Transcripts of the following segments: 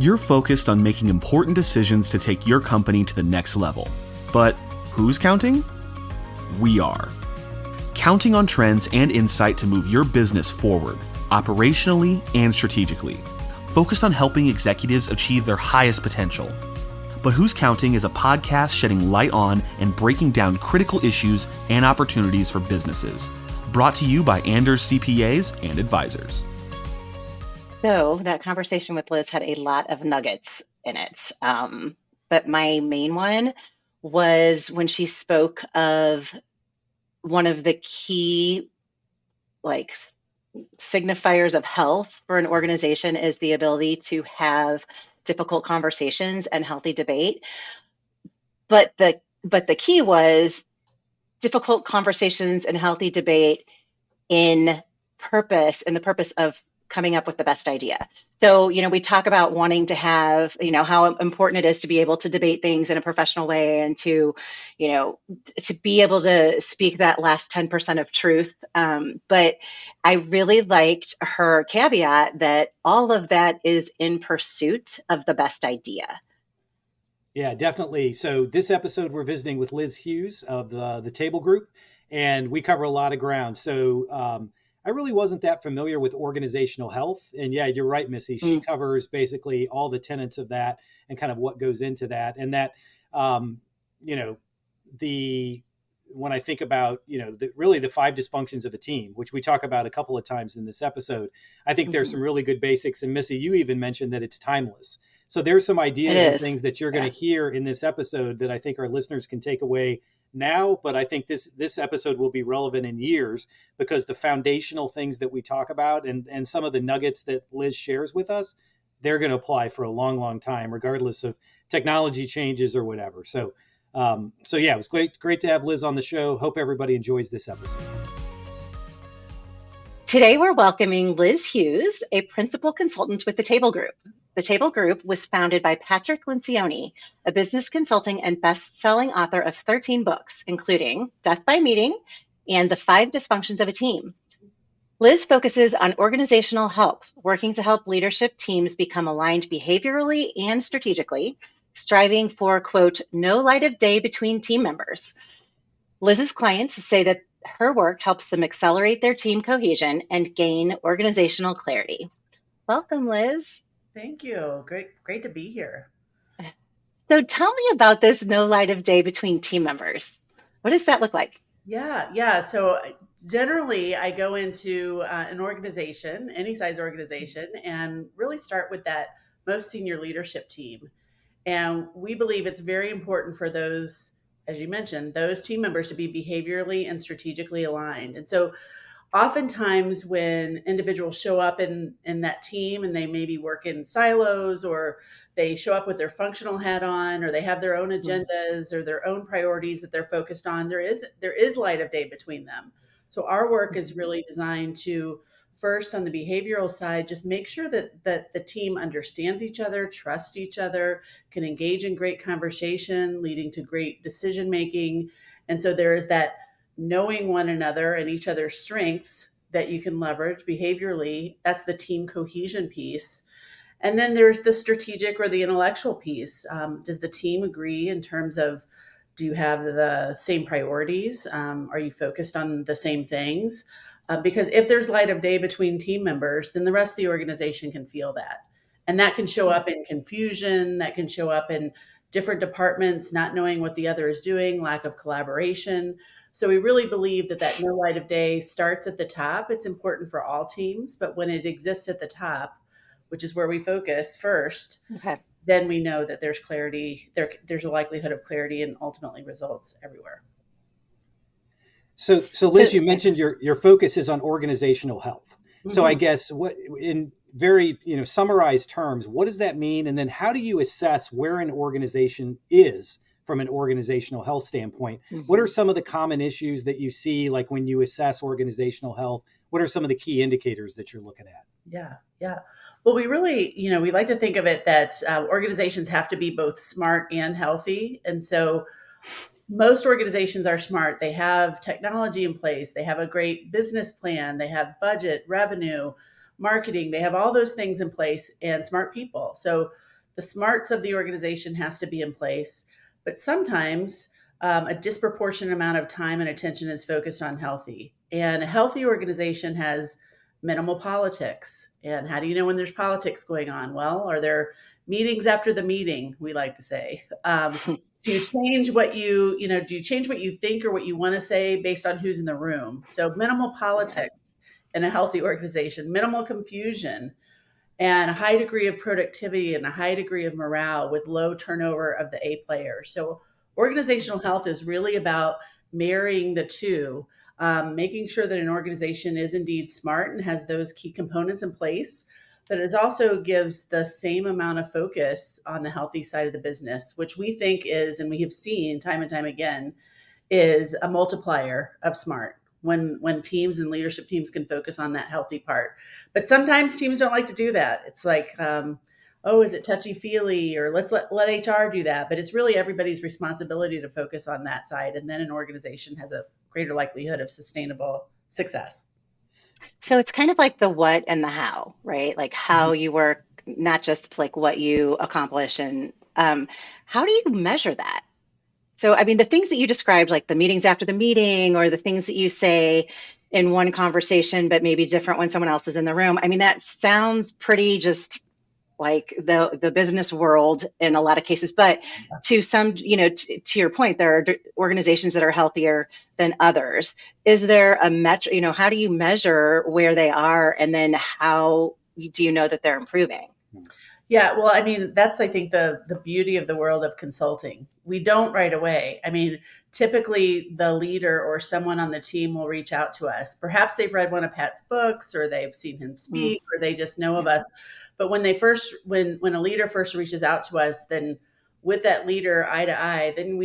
You're focused on making important decisions to take your company to the next level. But who's counting? We are. Counting on trends and insight to move your business forward, operationally and strategically. Focused on helping executives achieve their highest potential. But Who's Counting is a podcast shedding light on and breaking down critical issues and opportunities for businesses. Brought to you by Anders CPAs and Advisors. So that conversation with Liz had a lot of nuggets in it. But my main one was when she spoke of one of the key signifiers of health for an organization is the ability to have difficult conversations and healthy debate. But the key was difficult conversations and healthy debate in the purpose of coming up with the best idea. So, we talk about wanting to have, how important it is to be able to debate things in a professional way and to be able to speak that last 10% of truth. But I really liked her caveat that all of that is in pursuit of the best idea. Yeah, definitely. So this episode, we're visiting with Liz Hughes of the Table Group, and we cover a lot of ground. So I really wasn't that familiar with organizational health. And yeah, you're right, Missy. She covers basically all the tenets of that and kind of what goes into that. And that, when I think about, really the 5 dysfunctions of a team, which we talk about a couple of times in this episode, I think there's some really good basics. And Missy, you even mentioned that it's timeless. So there's some ideas and things that you're going to hear in this episode that I think our listeners can take away now, but I think this episode will be relevant in years because the foundational things that we talk about and some of the nuggets that Liz shares with us, they're going to apply for a long, long time, regardless of technology changes or whatever. So yeah, it was great to have Liz on the show. Hope everybody enjoys this episode. Today, we're welcoming Liz Hughes, a principal consultant with the Table Group. The Table Group was founded by Patrick Lencioni, a business consulting and best-selling author of 13 books, including Death by Meeting and The 5 Dysfunctions of a Team. Liz focuses on organizational health, working to help leadership teams become aligned behaviorally and strategically, striving for, quote, no light of day between team members. Liz's clients say that her work helps them accelerate their team cohesion and gain organizational clarity. Welcome, Liz. Thank you. Great to be here. So tell me about this no light of day between team members. What does that look like? Yeah. So generally I go into an organization, any size organization, and really start with that most senior leadership team. And we believe it's very important for those, as you mentioned, those team members to be behaviorally and strategically aligned. And so oftentimes when individuals show up in that team and they maybe work in silos or they show up with their functional hat on or they have their own agendas or their own priorities that they're focused on, there is light of day between them. So our work is really designed to first on the behavioral side, just make sure that the team understands each other, trusts each other, can engage in great conversation, leading to great decision making. And so there is that knowing one another and each other's strengths that you can leverage behaviorally. That's the team cohesion piece. And then there's the strategic or the intellectual piece. Does the team agree in terms of, do you have the same priorities? Are you focused on the same things? Because if there's light of day between team members, then the rest of the organization can feel that. And that can show up in confusion, that can show up in different departments, not knowing what the other is doing, lack of collaboration. So we really believe that no light of day starts at the top. It's important for all teams, but when it exists at the top, which is where we focus first, then we know that there's clarity, there's a likelihood of clarity and ultimately results everywhere. So Liz, you mentioned your focus is on organizational health. So I guess what in very summarized terms, what does that mean? And then how do you assess where an organization is from an organizational health standpoint? What are some of the common issues that you see, like when you assess organizational health? What are some of the key indicators that you're looking at? Yeah. Well, we really, we like to think of it that organizations have to be both smart and healthy. And so most organizations are smart. They have technology in place. They have a great business plan. They have budget, revenue, marketing, they have all those things in place, and smart people. So the smarts of the organization has to be in place, but sometimes a disproportionate amount of time and attention is focused on healthy. And a healthy organization has minimal politics. And how do you know when there's politics going on? Well, are there meetings after the meeting, we like to say? Do you change what do you change what you think or what you want to say based on who's in the room? So minimal politics in a healthy organization, minimal confusion, and a high degree of productivity and a high degree of morale with low turnover of the A players. So organizational health is really about marrying the two, making sure that an organization is indeed smart and has those key components in place, but it also gives the same amount of focus on the healthy side of the business, which we think is, and we have seen time and time again, is a multiplier of smart when teams and leadership teams can focus on that healthy part. But sometimes teams don't like to do that. It's like, oh, is it touchy feely, or let's let HR do that. But it's really everybody's responsibility to focus on that side. And then an organization has a greater likelihood of sustainable success. So it's kind of like the what and the how, right? Like how you work, not just like what you accomplish. And how do you measure that? So, I mean, the things that you described, like the meetings after the meeting, or the things that you say in one conversation, but maybe different when someone else is in the room. I mean, that sounds pretty just like the business world in a lot of cases, but to some, to your point, there are organizations that are healthier than others. Is there a metric, how do you measure where they are, and then how do you know that they're improving? Yeah, well, I mean, that's, I think, the beauty of the world of consulting. We don't right away. I mean, typically the leader or someone on the team will reach out to us. Perhaps they've read one of Pat's books, or they've seen him speak, or they just know of us. But when a leader first reaches out to us, then with that leader eye to eye, then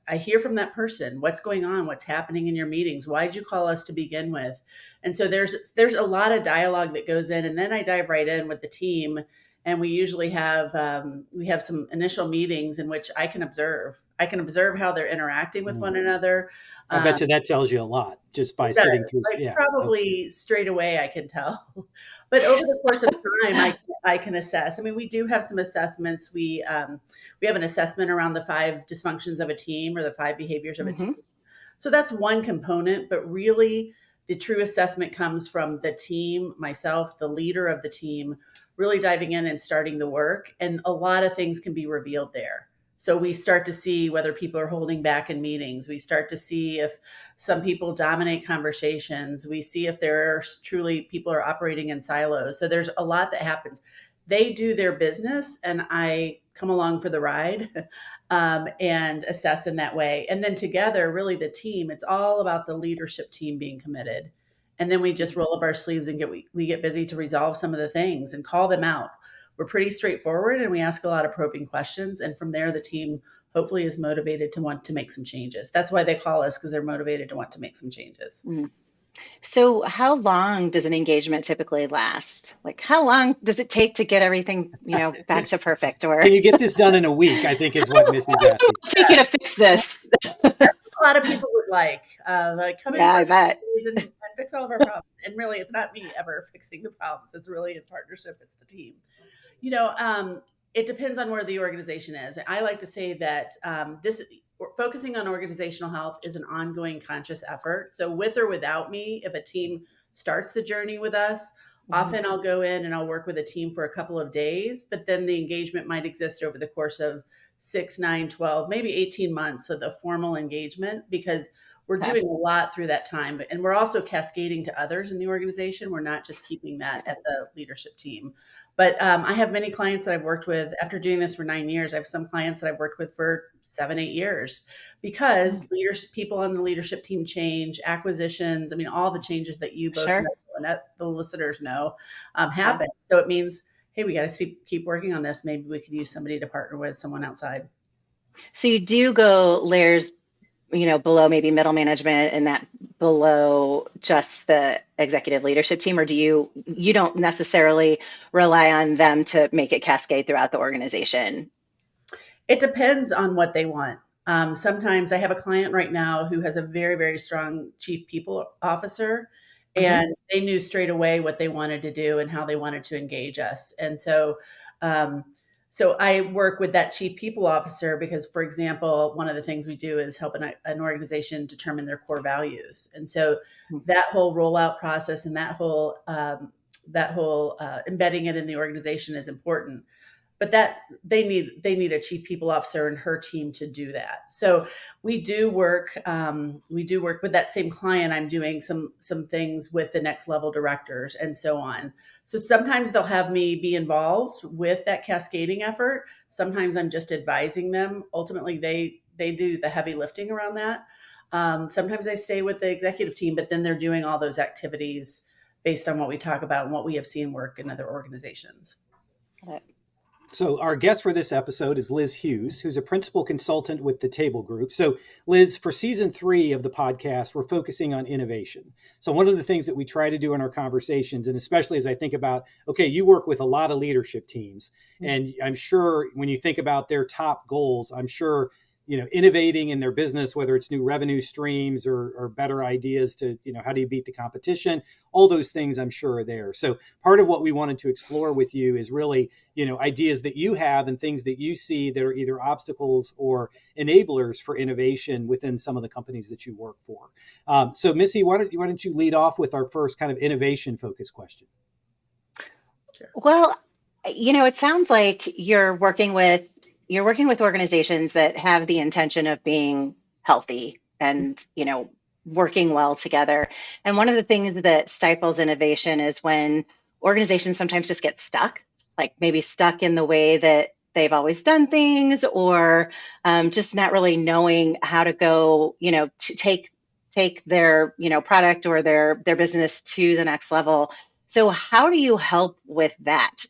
I hear from that person, what's going on, what's happening in your meetings, why did you call us to begin with? And so there's a lot of dialogue that goes in, and then I dive right in with the team. And we usually have some initial meetings in which I can observe how they're interacting with one another. I bet you that tells you a lot just by sitting through. Probably straight away I can tell, but over the course of time I can assess. I mean, we do have some assessments. We have an assessment around the 5 dysfunctions of a team, or the 5 behaviors of a team. So that's one component, but really the true assessment comes from the team, myself, the leader of the team, really diving in and starting the work. And a lot of things can be revealed there. So we start to see whether people are holding back in meetings. We start to see if some people dominate conversations. We see if there are truly people are operating in silos. So there's a lot that happens. They do their business, and I come along for the ride and assess in that way. And then together, really the team, it's all about the leadership team being committed. And then we just roll up our sleeves and we get busy to resolve some of the things and call them out. We're pretty straightforward, and we ask a lot of probing questions. And from there, the team hopefully is motivated to want to make some changes. That's why they call us, because they're motivated to want to make some changes. So how long does an engagement typically last? Like, how long does it take to get everything, back to perfect? Or can you get this done in a week? I think is what Missy's asking. Take you to fix this. A lot of people would like come in I bet. and fix all of our problems. And really, it's not me ever fixing the problems. It's really in partnership. It's the team. It depends on where the organization is. I like to say that focusing on organizational health is an ongoing conscious effort. So with or without me, if a team starts the journey with us, often I'll go in and I'll work with a team for a couple of days, but then the engagement might exist over the course of 6, 9, 12, maybe 18 months of the formal engagement, because we're doing a lot through that time. And we're also cascading to others in the organization. We're not just keeping that at the leadership team. But I have many clients that I've worked with after doing this for 9 years. I have some clients that I've worked with for 7, 8 years, because people on the leadership team change, acquisitions. I mean, all the changes that you both know and that the listeners know happen. So it means, hey, we got to keep working on this. Maybe we could use somebody to partner with, someone outside. So you do go layers, below maybe middle management, and that below just the executive leadership team, or do you don't necessarily rely on them to make it cascade throughout the organization? It depends on what they want. Sometimes I have a client right now who has a very, very strong chief people officer, and they knew straight away what they wanted to do and how they wanted to engage us. And so, so I work with that chief people officer because, for example, one of the things we do is help an organization determine their core values. And so that whole rollout process and that whole embedding it in the organization is important. But that they need a chief people officer and her team to do that. So we do work with that same client. I'm doing some things with the next level directors and so on. So sometimes they'll have me be involved with that cascading effort. Sometimes I'm just advising them. Ultimately, they do the heavy lifting around that. Sometimes I stay with the executive team, but then they're doing all those activities based on what we talk about and what we have seen work in other organizations. So our guest for this episode is Liz Hughes, who's a principal consultant with the Table Group. So Liz, for season 3 of the podcast, we're focusing on innovation. So one of the things that we try to do in our conversations, and especially as I think about, okay, you work with a lot of leadership teams, and I'm sure when you think about their top goals, I'm sure, innovating in their business, whether it's new revenue streams or better ideas to, how do you beat the competition? All those things I'm sure are there. So part of what we wanted to explore with you is really, ideas that you have and things that you see that are either obstacles or enablers for innovation within some of the companies that you work for. So Missy, why don't you lead off with our first kind of innovation focused question? Well, it sounds like you're working with organizations that have the intention of being healthy and, working well together. And one of the things that stifles innovation is when organizations sometimes just get stuck, like maybe stuck in the way that they've always done things, or just not really knowing how to go, to take their, product or their business to the next level. So how do you help with that?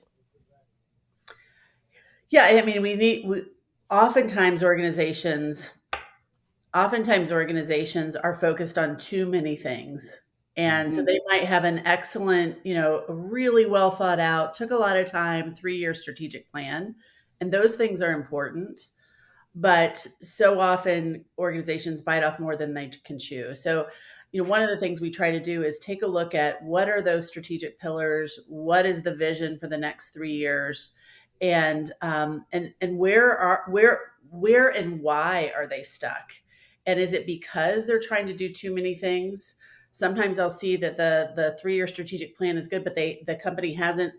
Yeah, I mean, oftentimes organizations are focused on too many things. And so they might have an excellent, a really well thought out, took a lot of time, 3-year strategic plan. And those things are important. But so often organizations bite off more than they can chew. So, one of the things we try to do is take a look at what are those strategic pillars? What is the vision for the next 3 years? And where and why are they stuck? And is it because they're trying to do too many things? Sometimes I'll see that the 3-year strategic plan is good, but the company hasn't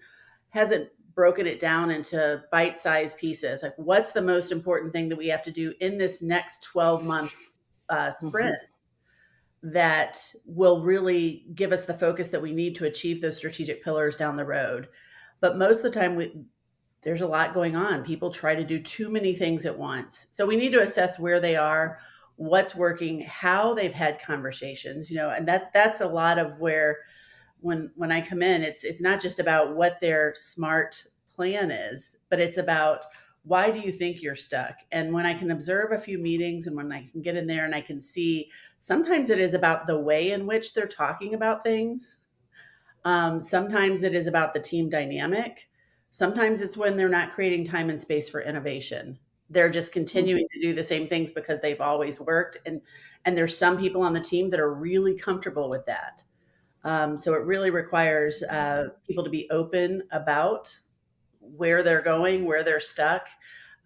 broken it down into bite-sized pieces. Like, what's the most important thing that we have to do in this next 12 months sprint that will really give us the focus that we need to achieve those strategic pillars down the road? But most of the time, there's a lot going on. People try to do too many things at once. So we need to assess where they are, what's working, how they've had conversations, and that's a lot of where when I come in, it's not just about what their smart plan is, but it's about why do you think you're stuck? And when I can observe a few meetings and when I can get in there and I can see, sometimes it is about the way in which they're talking about things. Sometimes it is about the team dynamic. Sometimes it's when they're not creating time and space for innovation. They're just continuing to do the same things because they've always worked. And there's some people on the team that are really comfortable with that. So it really requires people to be open about where they're going, where they're stuck.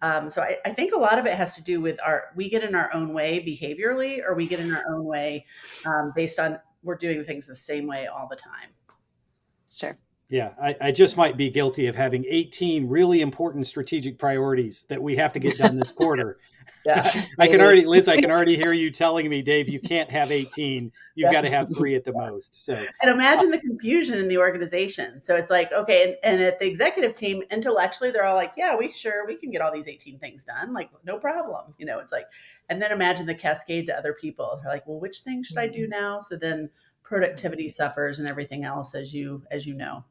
So I think a lot of it has to do with we get in our own way behaviorally, or we get in our own way based on we're doing things the same way all the time. Sure. Yeah, I just might be guilty of having 18 really important strategic priorities that we have to get done this quarter. Yeah. I can already hear you telling me, Dave, you can't have 18. You've got to have 3 at the most. So, and imagine the confusion in the organization. So it's like, okay. And at the executive team, intellectually, they're all like, yeah, we can get all these 18 things done. Like, no problem. It's like, and then imagine the cascade to other people. They're like, well, which thing should I do now? So then productivity suffers and everything else, as you know.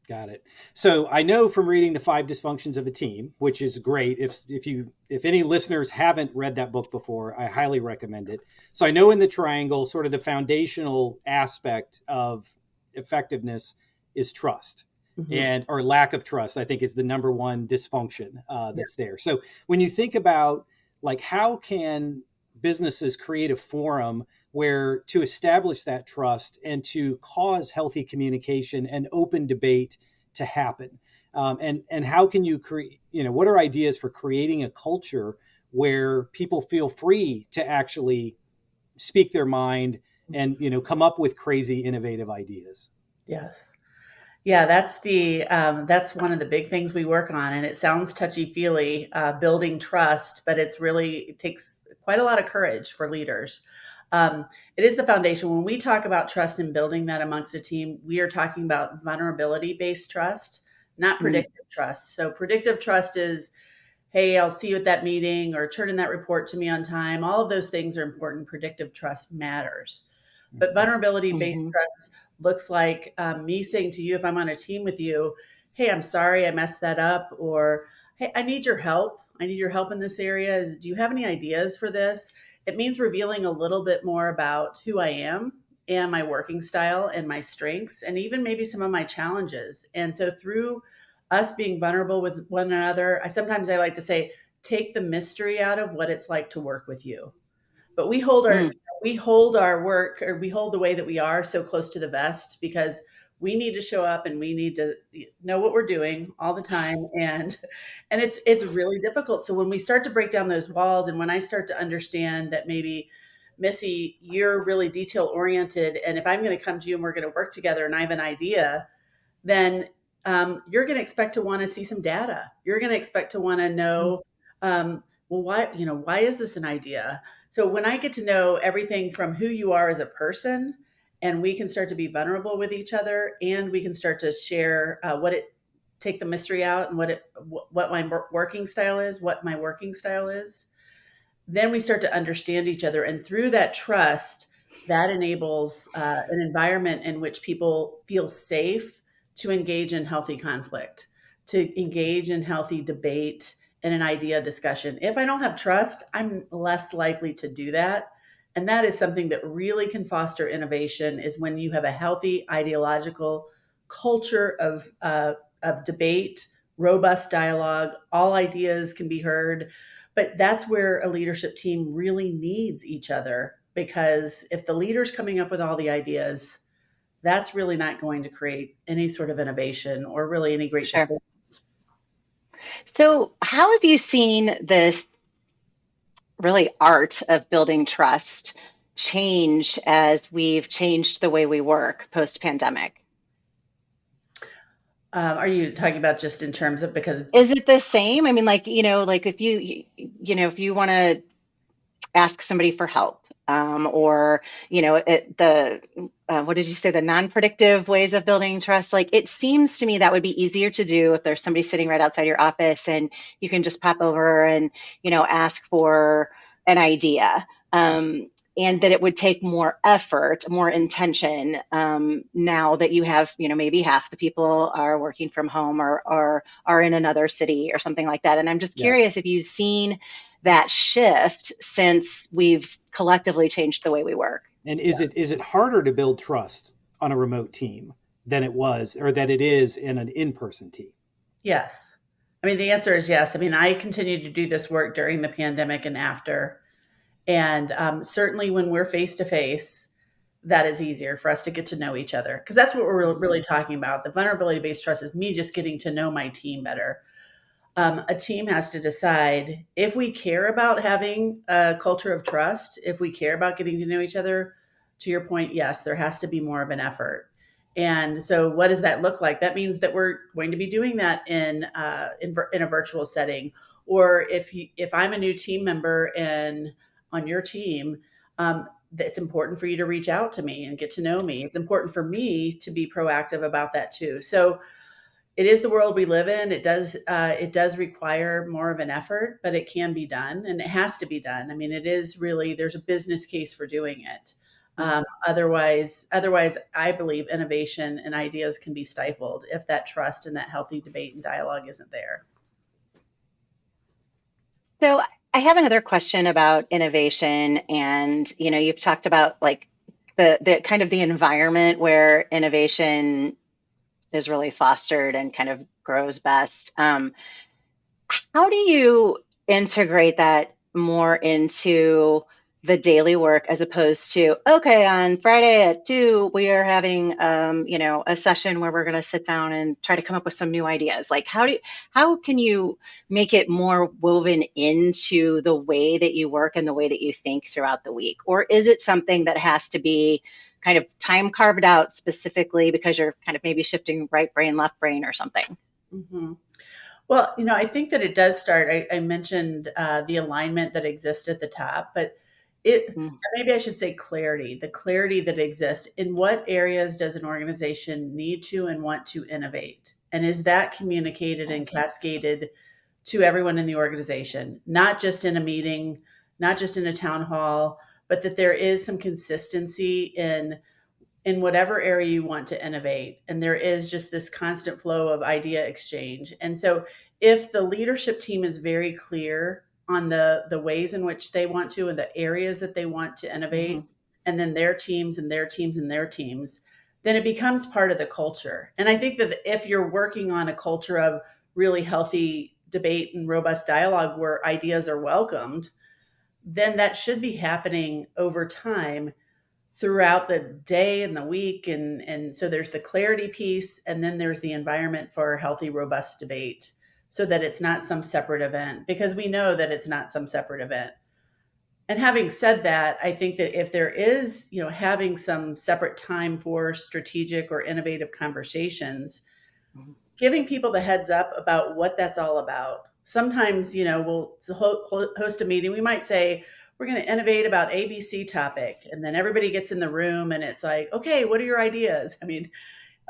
Got it. So I know from reading The 5 Dysfunctions of a Team, which is great. If any listeners haven't read that book before, I highly recommend it. So I know in the triangle, sort of the foundational aspect of effectiveness is trust, or lack of trust, I think is the number one dysfunction that's there. So when you think about like, how can businesses create a forum where to establish that trust and to cause healthy communication and open debate to happen. And how can you create, what are ideas for creating a culture where people feel free to actually speak their mind and, come up with crazy, innovative ideas? Yes. Yeah, that's one of the big things we work on, and it sounds touchy-feely, building trust, but it takes quite a lot of courage for leaders. It is the foundation. When we talk about trust and building that amongst a team, we are talking about vulnerability-based trust, not predictive trust. So predictive trust is, hey, I'll see you at that meeting, or turn in that report to me on time. All of those things are important. Predictive trust matters. But vulnerability-based trust looks like me saying to you, if I'm on a team with you, hey, I'm sorry I messed that up, or hey, I need your help. I need your help in this area. Do you have any ideas for this? It means revealing a little bit more about who I am and my working style and my strengths, and even maybe some of my challenges. And so through us being vulnerable with one another, I like to say, take the mystery out of what it's like to work with you. But we hold our work, or we hold the way that we are so close to the vest, because we need to show up and we need to know what we're doing all the time. And it's really difficult. So when we start to break down those walls, and when I start to understand that maybe, Missy, you're really detail oriented, and if I'm going to come to you and we're going to work together and I have an idea, then you're going to expect to want to see some data. You're going to expect to want to know, well, why is this an idea? So when I get to know everything from who you are as a person, and we can start to be vulnerable with each other, and we can start to share take the mystery out, and what my working style is, then we start to understand each other. And through that trust, that enables an environment in which people feel safe to engage in healthy conflict, to engage in healthy debate and an idea discussion. If I don't have trust, I'm less likely to do that. And that is something that really can foster innovation, is when you have a healthy ideological culture of debate, robust dialogue, all ideas can be heard. But that's where a leadership team really needs each other, because if the leader's coming up with all the ideas, that's really not going to create any sort of innovation or really any great Sure. decisions. So, how have you seen this really art of building trust change as we've changed the way we work post-pandemic? Are you talking about just in terms of, because Is it the same? I mean, like, if if you want to ask somebody for help, or what did you say, the non-predictive ways of building trust, like, it seems to me that would be easier to do if there's somebody sitting right outside your office and you can just pop over and ask for an idea, and that it would take more effort, more intention, now that you have, maybe half the people are working from home, or are in another city or something like that. And I'm just curious if you've seen that shift since we've collectively changed the way we work. And is it harder to build trust on a remote team than it was, or that it is in an in-person team? Yes. I mean, the answer is yes. I mean, I continued to do this work during the pandemic and after. And certainly when we're face to face, that is easier for us to get to know each other, because that's what we're really talking about. The vulnerability-based trust is me just getting to know my team better. A team has to decide, if we care about having a culture of trust, if we care about getting to know each other, to your point, yes, there has to be more of an effort. And so what does that look like? That means that we're going to be doing that in a virtual setting. Or if I'm a new team member and on your team, it's important for you to reach out to me and get to know me. It's important for me to be proactive about that too. So it is the world we live in. It does require more of an effort, but it can be done, and it has to be done. I mean, it is really, there's a business case for doing it. Otherwise, I believe innovation and ideas can be stifled if that trust and that healthy debate and dialogue isn't there. So I have another question about innovation, and you've talked about, like, the kind of the environment where innovation is really fostered and kind of grows best. How do you integrate that more into the daily work, as opposed to, okay, on Friday at 2 we are having a session where we're going to sit down and try to come up with some new ideas. Like, how can you make it more woven into the way that you work and the way that you think throughout the week? Or is it something that has to be kind of time carved out specifically because you're kind of maybe shifting right brain, left brain or something? Mm-hmm. Well, I think that it does start. I mentioned the alignment that exists at the top, but maybe I should say clarity, the clarity that exists. In what areas does an organization need to and want to innovate? And is that communicated and cascaded to everyone in the organization, not just in a meeting, not just in a town hall, but that there is some consistency in whatever area you want to innovate. And there is just this constant flow of idea exchange. And so if the leadership team is very clear on the ways in which they want to and the areas that they want to innovate, and then their teams and their teams and their teams, then it becomes part of the culture. And I think that if you're working on a culture of really healthy debate and robust dialogue where ideas are welcomed, then that should be happening over time throughout the day and the week. And so there's the clarity piece, and then there's the environment for healthy, robust debate so that it's not some separate event, because we know that it's not some separate event. And having said that, I think that if there is, having some separate time for strategic or innovative conversations, giving people the heads up about what that's all about. Sometimes, we'll host a meeting. We might say, we're going to innovate about ABC topic. And then everybody gets in the room and it's like, okay, what are your ideas? I mean,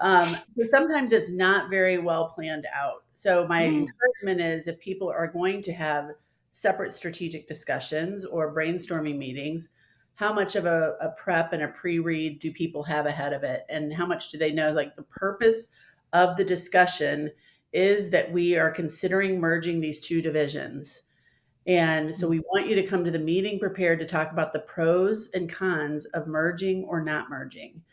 so sometimes it's not very well planned out. So my encouragement is, if people are going to have separate strategic discussions or brainstorming meetings, how much of a prep and a pre-read do people have ahead of it? And how much do they know? Like, the purpose of the discussion is that we are considering merging these two divisions. And so we want you to come to the meeting prepared to talk about the pros and cons of merging or not merging.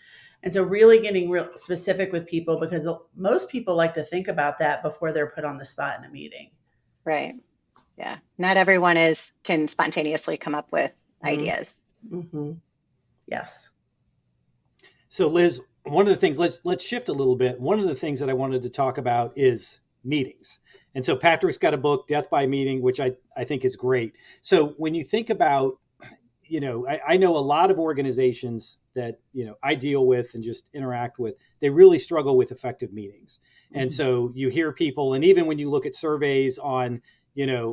And so really getting real specific with people, because most people like to think about that before they're put on the spot in a meeting. Right. Yeah. Not everyone can spontaneously come up with ideas. Mm-hmm. Yes. So Liz, one of the things, let's shift a little bit. One of the things that I wanted to talk about is meetings. And so Patrick's got a book, Death by Meeting, which I think is great. So when you think about, I know a lot of organizations that, I deal with and just interact with, they really struggle with effective meetings. And so you hear people, and even when you look at surveys on,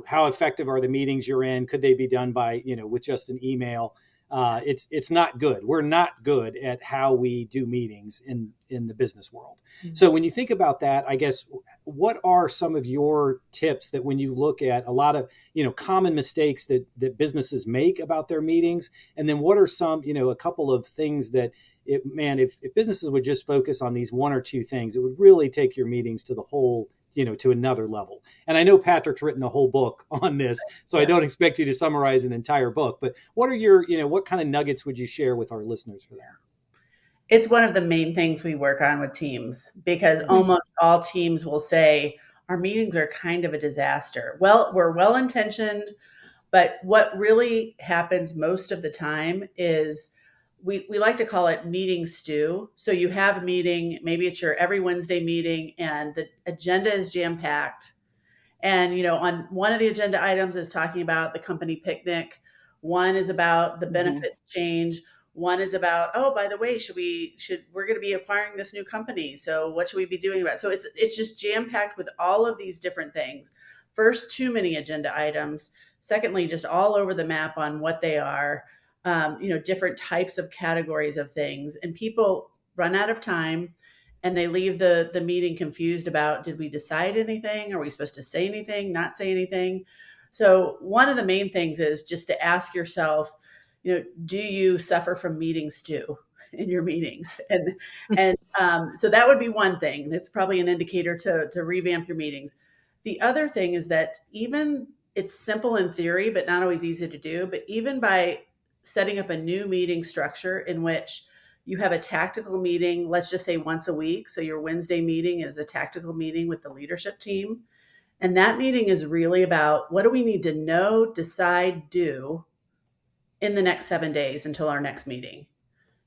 how effective are the meetings you're in? Could they be done by, with just an email? It's not good. We're not good at how we do meetings in the business world. So when you think about that, I guess, what are some of your tips that when you look at a lot of, common mistakes that businesses make about their meetings? And then what are some, a couple of things that, if businesses would just focus on these one or two things, it would really take your meetings to the whole, to another level. And I know Patrick's written a whole book on this, so I don't expect you to summarize an entire book, but what are your, what kind of nuggets would you share with our listeners for that? It's one of the main things we work on with teams, because almost all teams will say our meetings are kind of a disaster. Well, we're well-intentioned, but what really happens most of the time is we like to call it meeting stew. So you have a meeting, maybe it's your every Wednesday meeting, and the agenda is jam-packed. And, on one of the agenda items is talking about the company picnic. One is about the benefits change. One is about, oh, by the way, we're going to be acquiring this new company. So what should we be doing about it? So it's just jam-packed with all of these different things. First, too many agenda items. Secondly, just all over the map on what they are, different types of categories of things. And people run out of time, and they leave the meeting confused about, did we decide anything? Are we supposed to say anything, not say anything? So one of the main things is just to ask yourself, do you suffer from meeting stew in your meetings? And so that would be one thing. That's probably an indicator to revamp your meetings. The other thing is that even it's simple in theory, but not always easy to do. But even by setting up a new meeting structure in which you have a tactical meeting, let's just say once a week. So your Wednesday meeting is a tactical meeting with the leadership team. And that meeting is really about, what do we need to know, decide, do in the next 7 days until our next meeting.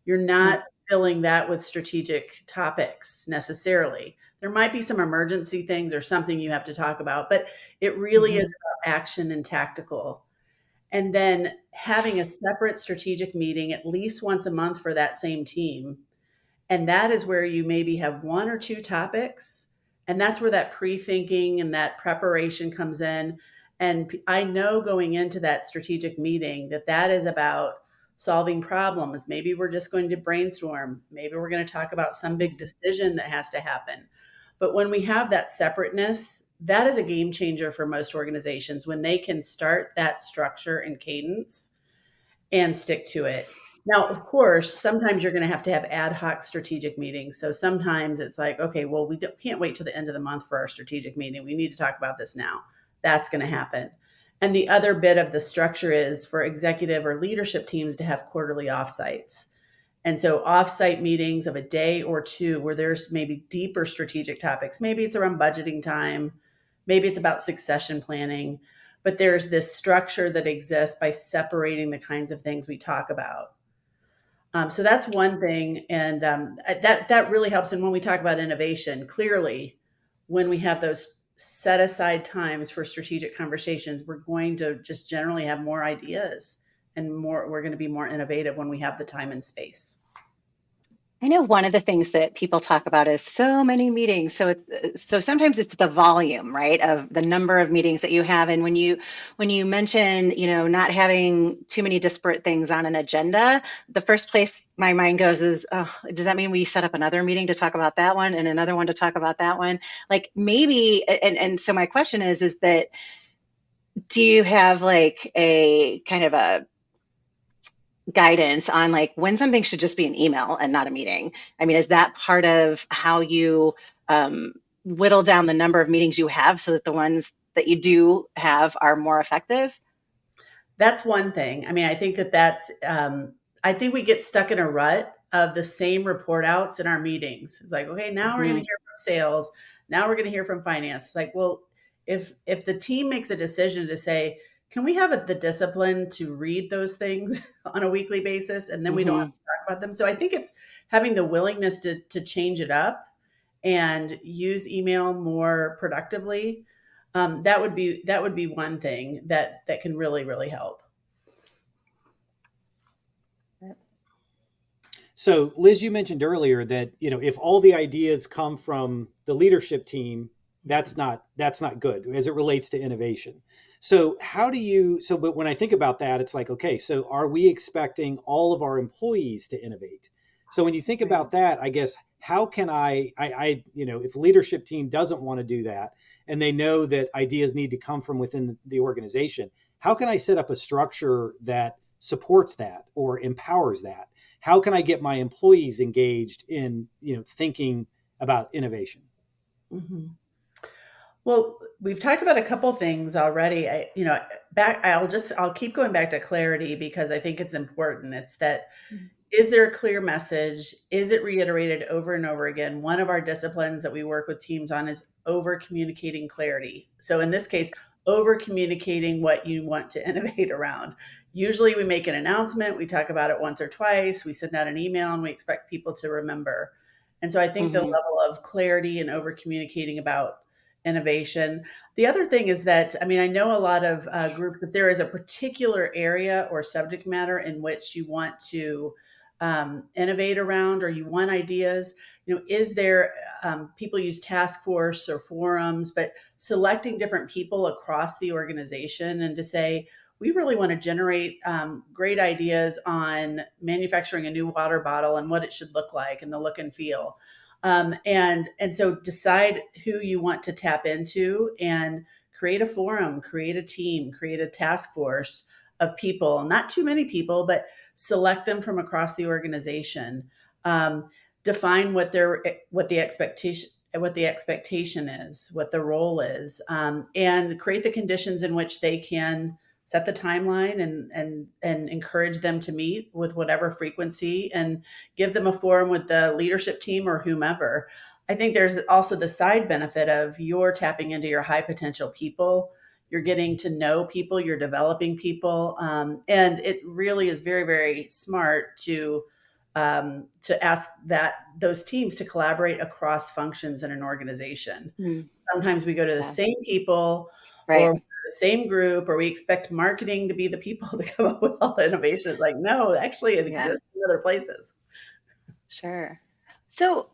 You're not filling that with strategic topics necessarily. There might be some emergency things or something you have to talk about, but it really is about action and tactical. And then having a separate strategic meeting at least once a month for that same team. And that is where you maybe have one or two topics. And that's where that pre-thinking and that preparation comes in. And I know going into that strategic meeting that is about solving problems. Maybe we're just going to brainstorm. Maybe we're going to talk about some big decision that has to happen. But when we have that separateness, that is a game changer for most organizations when they can start that structure and cadence and stick to it. Now, of course, sometimes you're going to have ad hoc strategic meetings. So sometimes it's like, okay, well, we can't wait till the end of the month for our strategic meeting. We need to talk about this now. That's going to happen. And the other bit of the structure is for executive or leadership teams to have quarterly offsites. And so offsite meetings of a day or two where there's maybe deeper strategic topics. Maybe it's around budgeting time. Maybe it's about succession planning. But there's this structure that exists by separating the kinds of things we talk about. So that's one thing. And that really helps. And when we talk about innovation, clearly, when we have those set aside times for strategic conversations, we're going to just generally have more ideas and we're going to be more innovative when we have the time and space. I know one of the things that people talk about is so many meetings. So sometimes it's the volume, right, of the number of meetings that you have. And when you mention, not having too many disparate things on an agenda, the first place my mind goes is, oh, does that mean we set up another meeting to talk about that one and another one to talk about that one? Like maybe, and so my question is that, do you have like a kind of a guidance on like when something should just be an email and not a meeting? I mean, is that part of how you whittle down the number of meetings you have so that the ones that you do have are more effective? That's one thing. I mean, I think that's, I think we get stuck in a rut of the same report outs in our meetings. It's like, okay, now we're going to hear from sales. Now we're going to hear from finance. It's like, well, if the team makes a decision to say, can we have the discipline to read those things on a weekly basis? And then we don't have to talk about them. So I think it's having the willingness to change it up and use email more productively. That would be one thing that can really, really help. So Liz, you mentioned earlier that, if all the ideas come from the leadership team, that's not good as it relates to innovation. So but when I think about that, it's like, okay, so are we expecting all of our employees to innovate? So when you think about that, I guess, how can if leadership team doesn't want to do that and they know that ideas need to come from within the organization, how can I set up a structure that supports that or empowers that? How can I get my employees engaged in, thinking about innovation? Mm-hmm. Well, we've talked about a couple things already. I'll keep going back to clarity because I think it's important. It's that, is there a clear message? Is it reiterated over and over again? One of our disciplines that we work with teams on is over communicating clarity. So in this case, over communicating what you want to innovate around. Usually we make an announcement, we talk about it once or twice, we send out an email, and we expect people to remember. And so I think the level of clarity and over communicating about innovation. The other thing is that, I know a lot of groups, if there is a particular area or subject matter in which you want to innovate around, or you want ideas, is there, people use task force or forums, but selecting different people across the organization and to say, we really want to generate great ideas on manufacturing a new water bottle and what it should look like and the look and feel. And so decide who you want to tap into and create a forum, create a team, create a task force of people, not too many people, but select them from across the organization. Define what the expectation is, what the role is, and create the conditions in which they can set the timeline and encourage them to meet with whatever frequency and give them a forum with the leadership team or whomever. I think there's also the side benefit of you're tapping into your high potential people. you're getting to know people, you're developing people. And it really is very, very smart to ask those teams to collaborate across functions in an organization. Sometimes we go to the same people Right. or the same group, or we expect marketing to be the people to come up with all the innovation. It's like, no, actually it exists in other places. Sure. So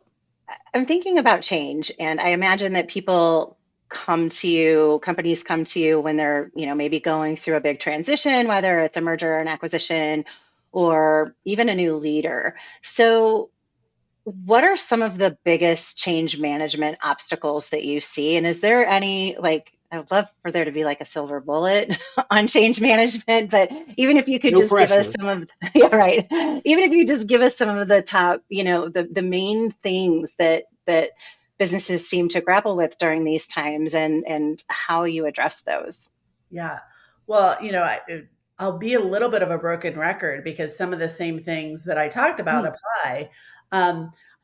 I'm thinking about change, and I imagine that people come to you, companies come to you when they're, maybe going through a big transition, whether it's a merger or an acquisition, or even a new leader. So what are some of the biggest change management obstacles that you see? And is there any, I'd love for there to be like a silver bullet on change management, but even if you could No just give us pressure. some of, yeah, right. Even if you just give us some of the top, the main things that businesses seem to grapple with during these times, and how you address those. Yeah. Well, I'll be a little bit of a broken record because some of the same things that I talked about apply.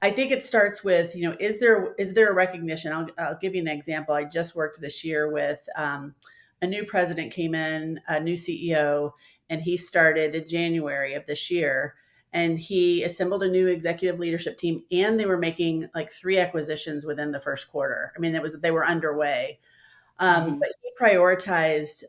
I think it starts with, is there a recognition? I'll give you an example. I just worked this year with a new president came in, a new CEO, and he started in January of this year. And he assembled a new executive leadership team, and they were making like 3 acquisitions within the first quarter. I mean, they were underway. But he prioritized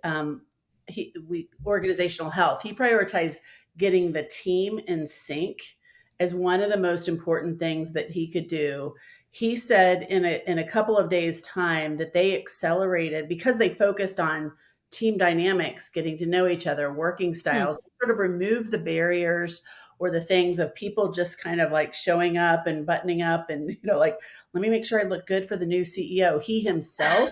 organizational health. He prioritized getting the team in sync as one of the most important things that he could do. He said in a couple of days' time that they accelerated because they focused on team dynamics, getting to know each other, working styles, sort of remove the barriers or the things of people just kind of like showing up and buttoning up and, like, let me make sure I look good for the new CEO. He himself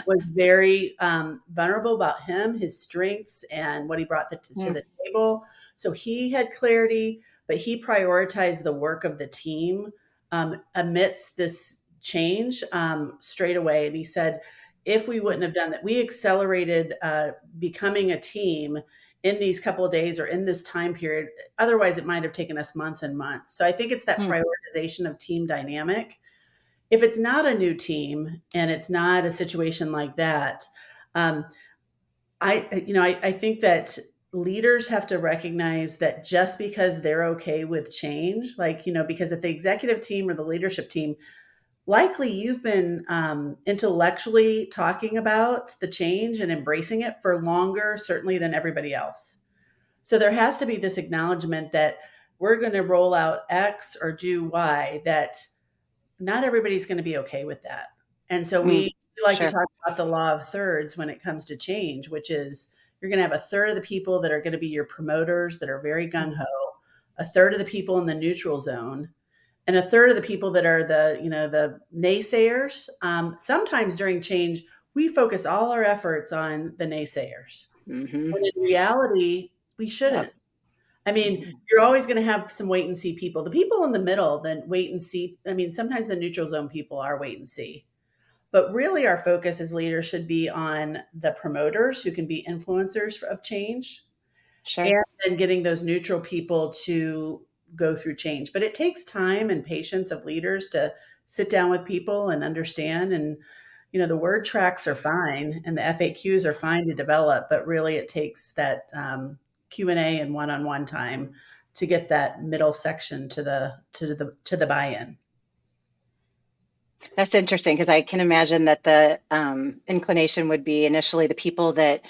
was very vulnerable about his strengths and what he brought to the table. So he had clarity, but he prioritized the work of the team amidst this change straight away. And he said, if we wouldn't have done that, we accelerated becoming a team in these couple of days or in this time period. Otherwise, it might have taken us months and months. So I think it's that prioritization of team dynamic. If it's not a new team and it's not a situation like that, I think that leaders have to recognize that just because they're okay with change, because at the executive team or the leadership team, likely you've been intellectually talking about the change and embracing it for longer, certainly than everybody else. So there has to be this acknowledgement that we're going to roll out X or do Y, that not everybody's going to be okay with that. And so we like to talk about the law of thirds when it comes to change, which is you're going to have a third of the people that are going to be your promoters that are very gung-ho, a third of the people in the neutral zone, and a third of the people that are the naysayers. Sometimes during change, we focus all our efforts on the naysayers. When in reality, we shouldn't. I mean, you're always going to have some wait and see people. The people in the middle, then wait and see. I mean, sometimes the neutral zone people are wait and see. But really our focus as leaders should be on the promoters who can be influencers of change. And then getting those neutral people to go through change. But it takes time and patience of leaders to sit down with people and understand. And, the word tracks are fine and the FAQs are fine to develop, but really it takes that Q&A and one-on-one time to get that middle section to the buy-in. That's interesting, because I can imagine that the inclination would be initially the people that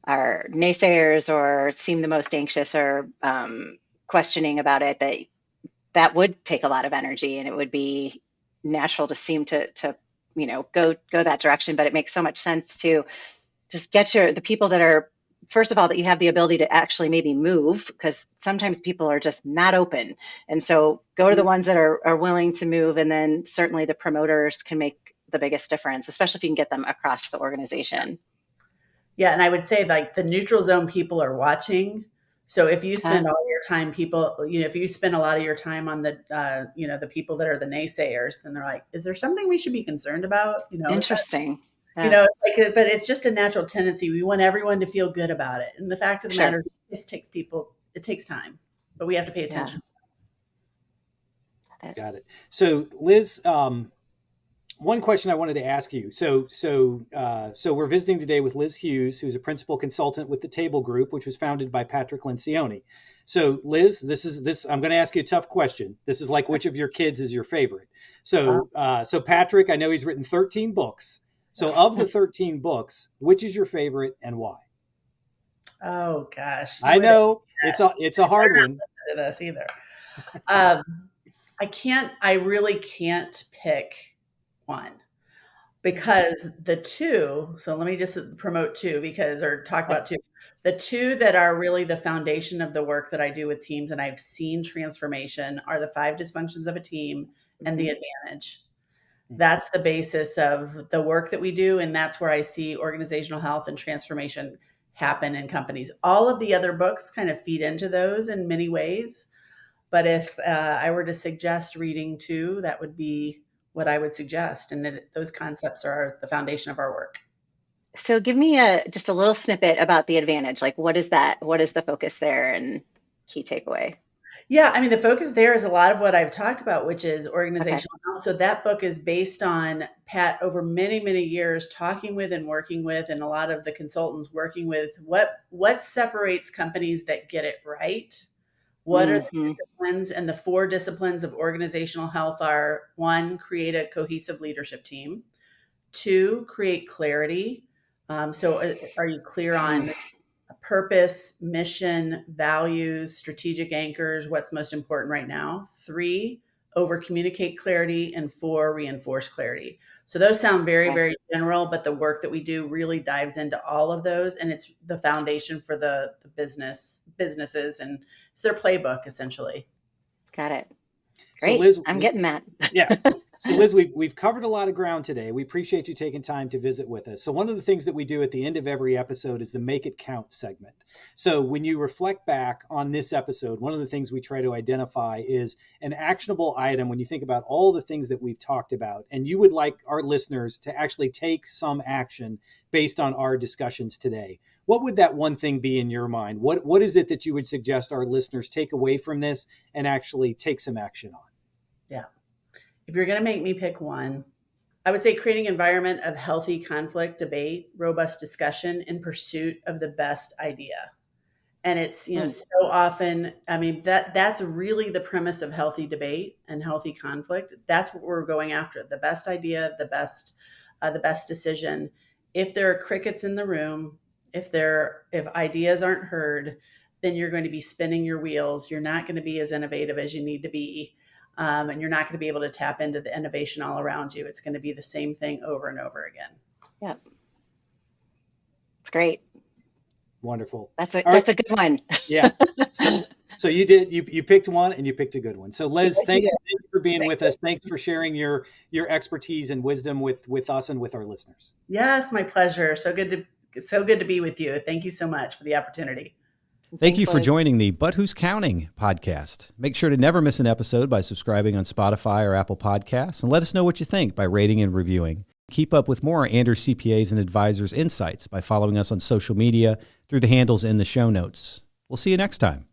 are naysayers or seem the most anxious or questioning about it, that would take a lot of energy, and it would be natural to seem to go that direction. But it makes so much sense to just get the people that are, first of all, that you have the ability to actually maybe move, because sometimes people are just not open. And so go to the ones that are willing to move. And then certainly the promoters can make the biggest difference, especially if you can get them across the organization. Yeah. And I would say like the neutral zone people are watching. So if you spend all your time, if you spend a lot of your time on the, the people that are the naysayers, then they're like, is there something we should be concerned about? Interesting. It's like, but it's just a natural tendency. We want everyone to feel good about it. And the fact of the matter is it takes time, but we have to pay attention. Got it. So Liz, One question I wanted to ask you. So we're visiting today with Liz Hughes, who's a principal consultant with the Table Group, which was founded by Patrick Lencioni. So Liz, I'm going to ask you a tough question. This is like, which of your kids is your favorite? So Patrick, I know he's written 13 books. So of the 13 books, which is your favorite and why? Oh gosh, I know it's a hard one. To this either. I really can't pick one, because the two, so let me just promote two talk about two. The two that are really the foundation of the work that I do with teams and I've seen transformation are the 5 dysfunctions of a team and the advantage. That's the basis of the work that we do. And that's where I see organizational health and transformation happen in companies. All of the other books kind of feed into those in many ways. But if I were to suggest reading two, that would be what I would suggest. And those concepts are the foundation of our work. So give me just a little snippet about the advantage. Like, what is that? What is the focus there and key takeaway? Yeah, I mean, the focus there is a lot of what I've talked about, which is organizational health. So that book is based on Pat over many, many years talking with and working with, and a lot of the consultants working with what separates companies that get it right. What are the disciplines? And the 4 disciplines of organizational health are: 1, create a cohesive leadership team; 2, create clarity. So are you clear on purpose, mission, values, strategic anchors, what's most important right now? 3, over communicate clarity; and 4, reinforce clarity. So those sound very, very general, but the work that we do really dives into all of those. And it's the foundation for the businesses, and it's their playbook essentially. Got it. Great. So Liz, I'm getting that. Yeah. So Liz, we've covered a lot of ground today. We appreciate you taking time to visit with us. So one of the things that we do at the end of every episode is the Make It Count segment. So when you reflect back on this episode, one of the things we try to identify is an actionable item when you think about all the things that we've talked about, and you would like our listeners to actually take some action based on our discussions today. What would that one thing be in your mind? What is it that you would suggest our listeners take away from this and actually take some action on? Yeah. If you're going to make me pick one, I would say creating an environment of healthy conflict, debate, robust discussion in pursuit of the best idea. And it's, so often, I mean, that's really the premise of healthy debate and healthy conflict. That's what we're going after: the best idea, the best decision. If there are crickets in the room, if ideas aren't heard, then you're going to be spinning your wheels. You're not going to be as innovative as you need to be. And you're not going to be able to tap into the innovation all around you. It's going to be the same thing over and over again. Yeah. It's great. Wonderful. That's a good one. Yeah. So you picked one, and you picked a good one. So Liz, thank you for being with us. Thanks for sharing your expertise and wisdom with us and with our listeners. Yes, my pleasure. So good to be with you. Thank you so much for the opportunity. Thank you for joining the But Who's Counting podcast. Make sure to never miss an episode by subscribing on Spotify or Apple Podcasts, and let us know what you think by rating and reviewing. Keep up with more Anders CPAs and Advisors insights by following us on social media through the handles in the show notes. We'll see you next time.